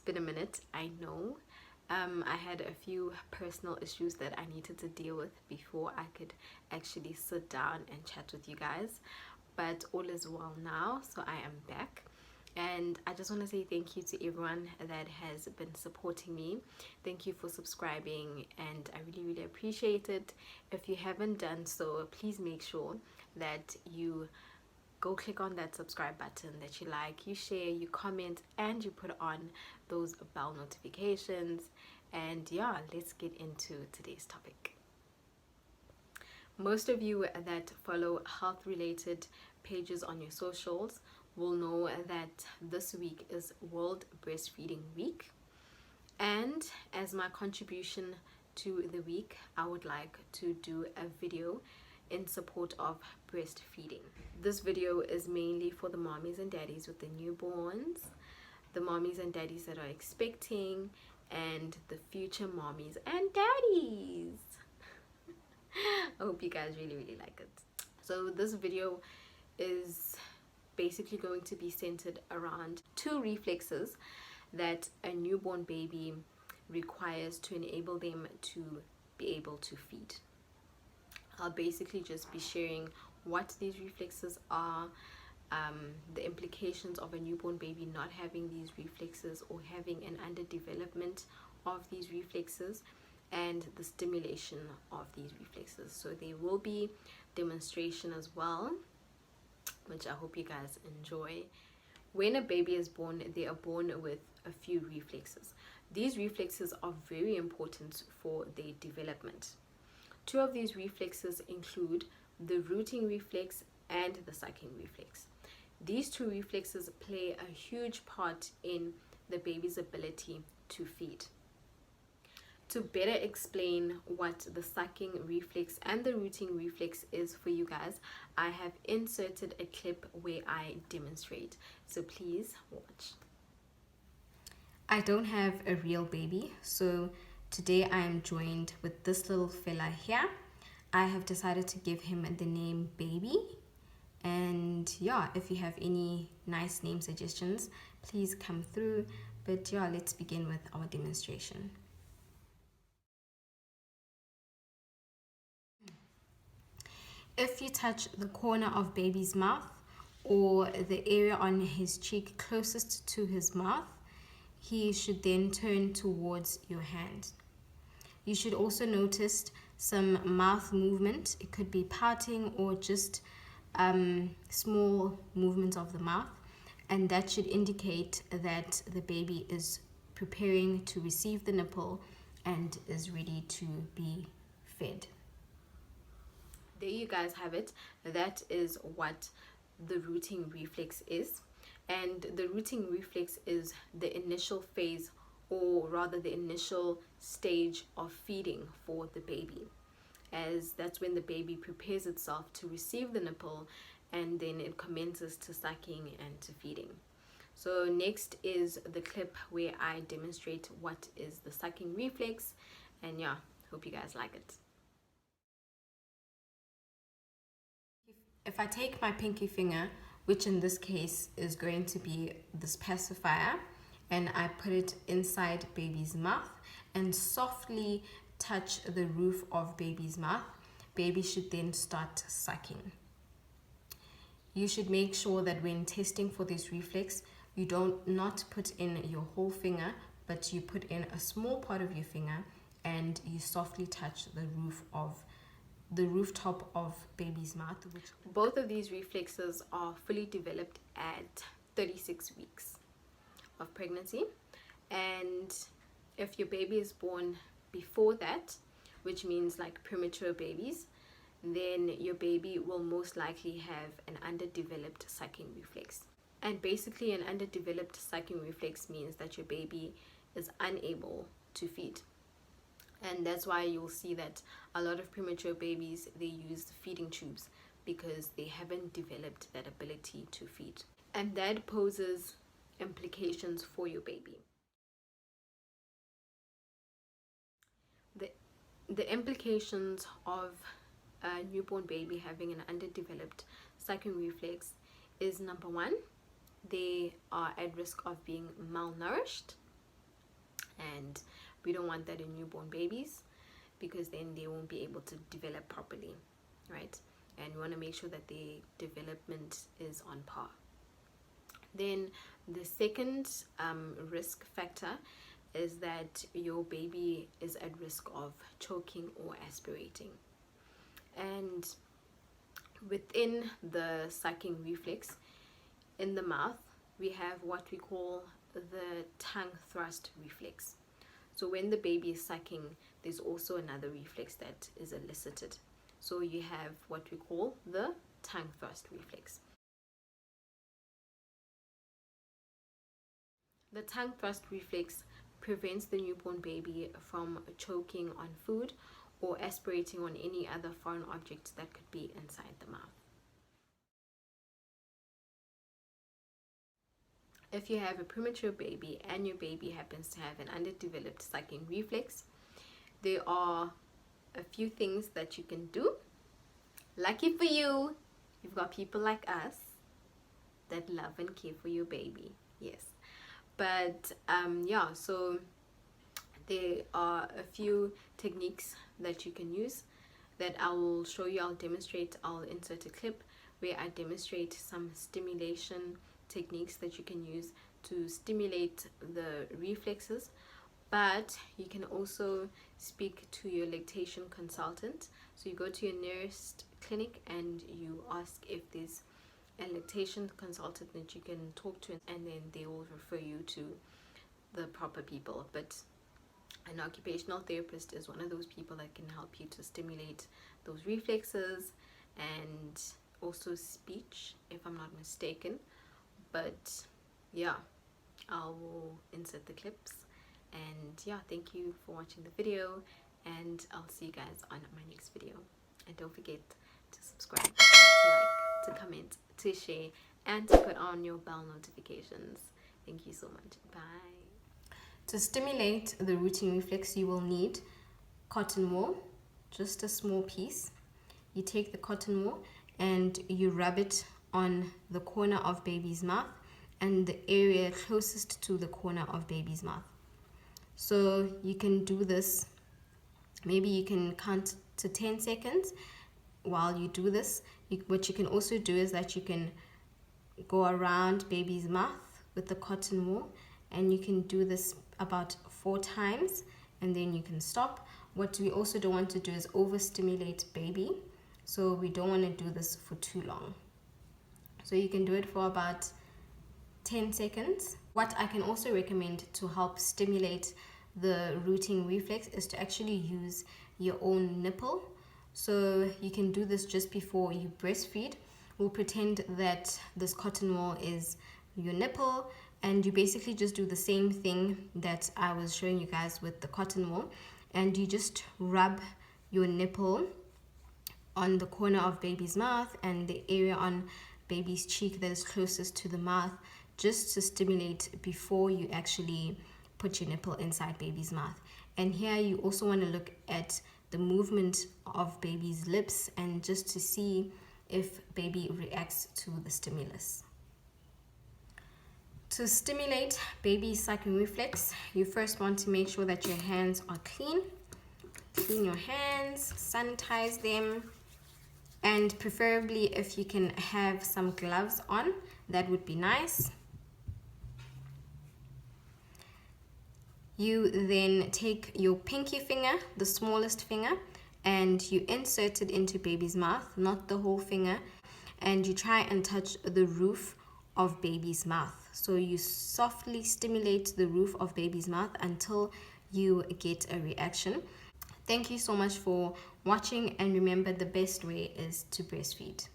been a minute, I know. I had a few personal issues that I needed to deal with before I could actually sit down and chat with you guys, but all is well now, so I am back. And I just want to say thank you to everyone that has been supporting me. Thank you for subscribing, and I really appreciate it. If you haven't done so, please make sure that you go click on that subscribe button, that you like, you share, you comment, and you put on those bell notifications. And yeah, let's get into today's topic. Most of you that follow health related pages on your socials will know that this week is World Breastfeeding Week, and as my contribution to the week, I would like to do a video in support of breastfeeding. This video is mainly for the mommies and daddies with the newborns, the mommies and daddies that are expecting, and the future mommies and daddies. I hope you guys really like it. So this video is basically going to be centered around 2 reflexes that a newborn baby requires to enable them to be able to feed. I'll basically just be sharing what these reflexes are, the implications of a newborn baby not having these reflexes or having an underdevelopment of these reflexes, and the stimulation of these reflexes. So there will be demonstration as well, which I hope you guys enjoy. When a baby is born, they are born with a few reflexes. These reflexes are very important for their development. 2 of these reflexes include the rooting reflex and the sucking reflex. These 2 reflexes play a huge part in the baby's ability to feed. To better explain what the sucking reflex and the rooting reflex is for you guys, I have inserted a clip where I demonstrate. So please watch. I don't have a real baby, so today I am joined with this little fella here. I have decided to give him the name Baby. And yeah, if you have any nice name suggestions, please come through. But yeah, let's begin with our demonstration. If you touch the corner of baby's mouth or the area on his cheek closest to his mouth, he should then turn towards your hand. You should also notice some mouth movement. It could be pouting or just small movements of the mouth, and that should indicate that the baby is preparing to receive the nipple and is ready to be fed. There you guys have it. That is what the rooting reflex is, and the rooting reflex is the initial phase, or rather the initial stage of feeding for the baby, as that's when the baby prepares itself to receive the nipple, and then it commences to sucking and to feeding. So next is the clip where I demonstrate what is the sucking reflex, and yeah, hope you guys like it. If I take my pinky finger, which in this case is going to be this pacifier, and I put it inside baby's mouth and softly touch the roof of baby's mouth, baby should then start sucking. You should make sure that when testing for this reflex, you don't not put in your whole finger, but you put in a small part of your finger and you softly touch the rooftop of baby's mouth. Both of these reflexes are fully developed at 36 weeks of pregnancy, and if your baby is born before that, which means like premature babies, then your baby will most likely have an underdeveloped sucking reflex. And basically an underdeveloped sucking reflex means that your baby is unable to feed. And that's why you'll see that a lot of premature babies, they use feeding tubes because they haven't developed that ability to feed. And that poses implications for your baby. The implications of a newborn baby having an underdeveloped sucking reflex is, number 1, they are at risk of being malnourished. and we don't want that in newborn babies, because then they won't be able to develop properly, right? And we want to make sure that their development is on par. Then the second risk factor is that your baby is at risk of choking or aspirating. And within the sucking reflex, in the mouth, we have what we call the tongue thrust reflex. So when the baby is sucking, there's also another reflex that is elicited. So you have what we call the tongue thrust reflex. The tongue thrust reflex prevents the newborn baby from choking on food or aspirating on any other foreign objects that could be inside the mouth. If you have a premature baby and your baby happens to have an underdeveloped sucking reflex, there are a few things that you can do. Lucky for you, you've got people like us that love and care for your baby. Yes. But yeah, so there are a few techniques that you can use that I will show you. I'll demonstrate. I'll insert a clip where I demonstrate some stimulation techniques that you can use to stimulate the reflexes. But you can also speak to your lactation consultant. So you go to your nearest clinic and you ask if there's a lactation consultant that you can talk to, and then they will refer you to the proper people. But an occupational therapist is one of those people that can help you to stimulate those reflexes, and also speech, if I'm not mistaken. But yeah, I will insert the clips. And yeah, thank you for watching the video, and I'll see you guys on my next video. And don't forget to subscribe, to like, to comment, to share, and to put on your bell notifications. Thank you so much. Bye. To stimulate the rooting reflex, you will need cotton wool, just a small piece. You take the cotton wool and you rub it on the corner of baby's mouth and the area closest to the corner of baby's mouth. So you can do this, maybe you can count to 10 seconds while you do this. What you can also do is that you can go around baby's mouth with the cotton wool, and you can do this about 4 times, and then you can stop. What we also don't want to do is overstimulate baby, so we don't want to do this for too long. So you can do it for about 10 seconds. What I can also recommend to help stimulate the rooting reflex is to actually use your own nipple. So you can do this just before you breastfeed. We'll pretend that this cotton wool is your nipple, and you basically just do the same thing that I was showing you guys with the cotton wool, and you just rub your nipple on the corner of baby's mouth and the area on baby's cheek that is closest to the mouth, just to stimulate before you actually put your nipple inside baby's mouth. And here you also want to look at the movement of baby's lips, and just to see if baby reacts to the stimulus. To stimulate baby's sucking reflex, you first want to make sure that your hands are clean. Clean your hands, sanitize them, and preferably if you can have some gloves on, that would be nice. You then take your pinky finger, the smallest finger, and you insert it into baby's mouth, not the whole finger, and you try and touch the roof of baby's mouth. So you softly stimulate the roof of baby's mouth until you get a reaction. Thank you so much for watching, and remember, the best way is to breastfeed.